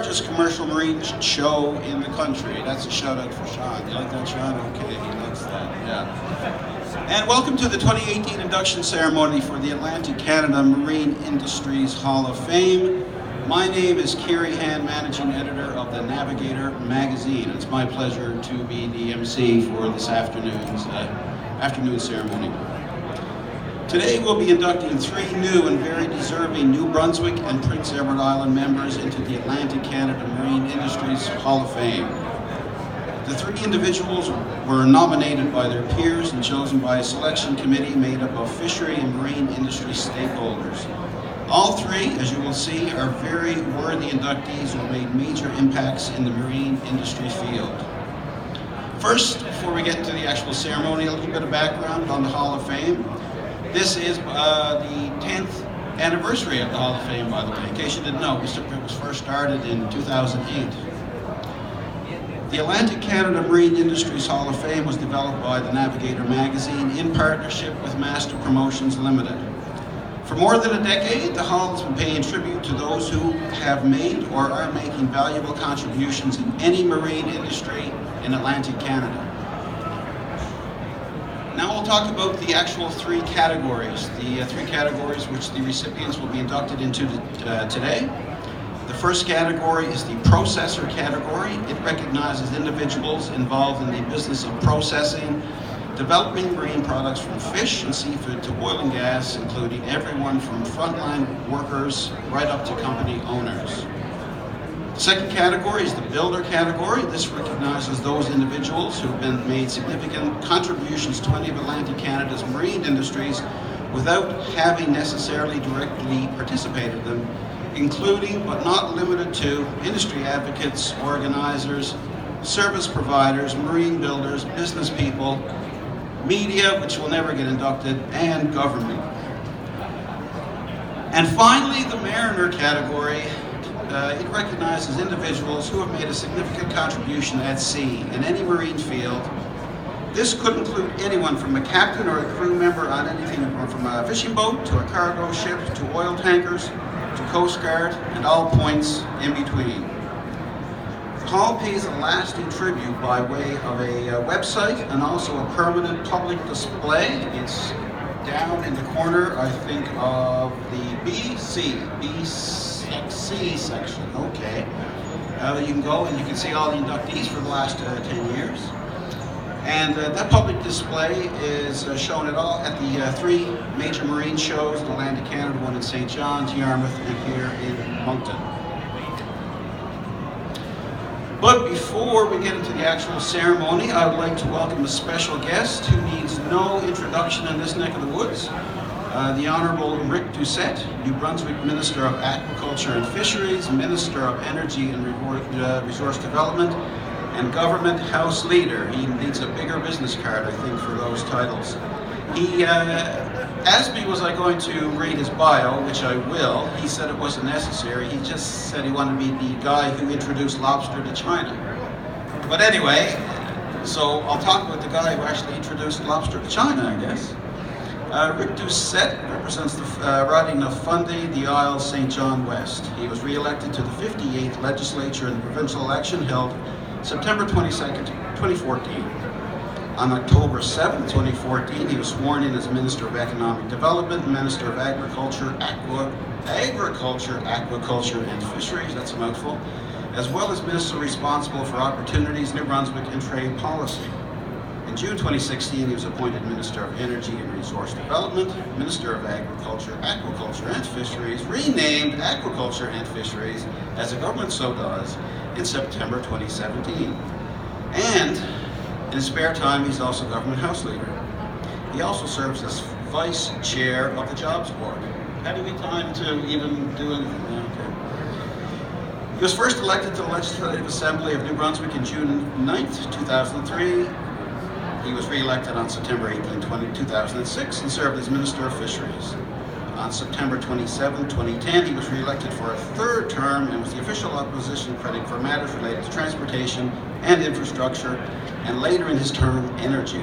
largest commercial marine show in the country. That's a shout out for Sean. You like that, Sean? Okay, he likes that, yeah. And welcome to the 2018 induction ceremony for the Atlantic Canada Marine Industries Hall of Fame. My name is Kerry Han, Managing Editor of the Navigator magazine. It's my pleasure to be the MC for this afternoon ceremony. Today we'll be inducting 3 new and very deserving New Brunswick and Prince Edward Island members into the Atlantic Canada Marine Industries Hall of Fame. The 3 individuals were nominated by their peers and chosen by a selection committee made up of fishery and marine industry stakeholders. All 3, as you will see, are very worthy inductees who have made major impacts in the marine industry field. First, before we get to the actual ceremony, a little bit of background on the Hall of Fame. This is the 10th anniversary of the Hall of Fame, by the way. In case you didn't know, it was first started in 2008. The Atlantic Canada Marine Industries Hall of Fame was developed by the Navigator magazine in partnership with Master Promotions Limited. For more than a decade, the Hall has been paying tribute to those who have made or are making valuable contributions in any marine industry in Atlantic Canada. Now we'll talk about the actual 3 categories, the 3 categories which the recipients will be inducted into today. The first category is the processor category. It recognizes individuals involved in the business of processing, developing marine products from fish and seafood to oil and gas, including everyone from frontline workers right up to company owners. The second category is the builder category. This recognizes those individuals who have made significant contributions to any of Atlantic Canada's marine industries without having necessarily directly participated in them, including but not limited to industry advocates, organizers, service providers, marine builders, business people, media, which will never get inducted, and government. And finally, the mariner category. It recognizes individuals who have made a significant contribution at sea in any marine field. This could include anyone from a captain or a crew member on anything from a fishing boat to a cargo ship to oil tankers to Coast Guard and all points in between. The Hall pays a lasting tribute by way of a website and also a permanent public display. It's down in the corner, I think, of the BC section. Okay. You can go and you can see all the inductees for the last 10 years. And that public display is shown at the 3 major marine shows, the Atlantic Canada one in St. John's, Yarmouth, and here in Moncton. But before we get into the actual ceremony, I would like to welcome a special guest who needs no introduction in this neck of the woods. The Honourable Rick Doucette, New Brunswick Minister of Aquaculture and Fisheries, Minister of Energy and Resource Development, and Government House Leader. He needs a bigger business card, I think, for those titles. He asked me, was I going to read his bio, which I will. He said it wasn't necessary. He just said he wanted to be the guy who introduced lobster to China. But anyway, so I'll talk about the guy who actually introduced lobster to China, I guess. Rick Doucette represents the riding of Fundy, the Isles, St. John West. He was re-elected to the 58th legislature in the provincial election held September 22nd, 2014. On October 7th, 2014, he was sworn in as Minister of Economic Development, Minister of Agriculture, Aquaculture and Fisheries, that's a mouthful, as well as Minister responsible for Opportunities, New Brunswick and Trade Policy. In June 2016, he was appointed Minister of Energy and Resource Development, Minister of Agriculture, Aquaculture and Fisheries, renamed Aquaculture and Fisheries, as the government so does, in September 2017. And in his spare time, he's also Government House Leader. He also serves as Vice Chair of the Jobs Board. Had he time to even do anything? Okay. He was first elected to the Legislative Assembly of New Brunswick in June 9th, 2003. He was re-elected on September 18, 2006 and served as Minister of Fisheries. On September 27, 2010, he was re-elected for a 3rd term and was the official opposition critic for matters related to transportation and infrastructure, and later in his term, energy.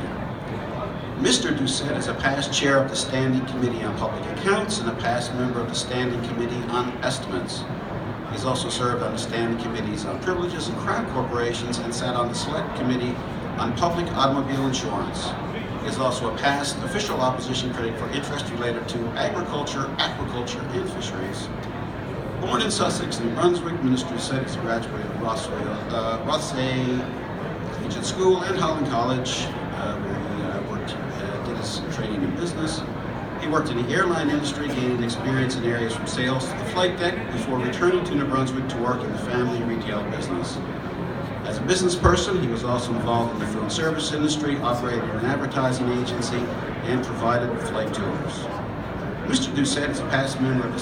Mr. Doucette is a past chair of the Standing Committee on Public Accounts and a past member of the Standing Committee on Estimates. He's also served on the standing committees on privileges and crown corporations and sat on the select committee on public automobile insurance. He is also a past official opposition critic for interests related to agriculture, aquaculture, and fisheries. Born in Sussex, New Brunswick, Minister said he's graduated of Rothsay Collegiate School and Holland College, where he did his training in business. He worked in the airline industry, gaining experience in areas from sales to the flight deck before returning to New Brunswick to work in the family retail business. As a business person, he was also involved in the food service industry, operated an advertising agency, and provided flight tours. Mr. Doucette is a past member of the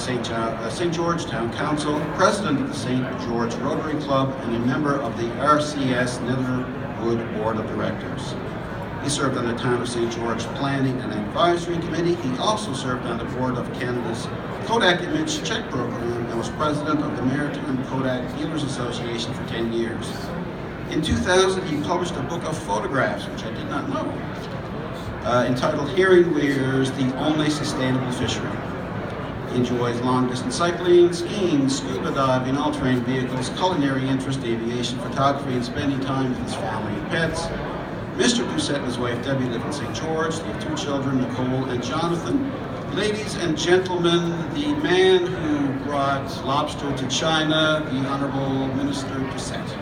St. George Town Council, president of the St. George Rotary Club, and a member of the RCS Netherwood Board of Directors. He served on the Town of St. George Planning and Advisory Committee. He also served on the board of Canada's Kodak Image Check Program and was president of the Maritime Kodak Dealers Association for 10 years. In 2000, he published a book of photographs, which I did not know, entitled Hearing Weir's The Only Sustainable Fishery. He enjoys long-distance cycling, skiing, scuba diving, all-terrain vehicles, culinary interest, aviation, photography, and spending time with his family and pets. Mr. Doucette and his wife Debbie live in St. George. They have 2 children, Nicole and Jonathan. Ladies and gentlemen, the man who brought lobster to China, the Honorable Minister Doucette.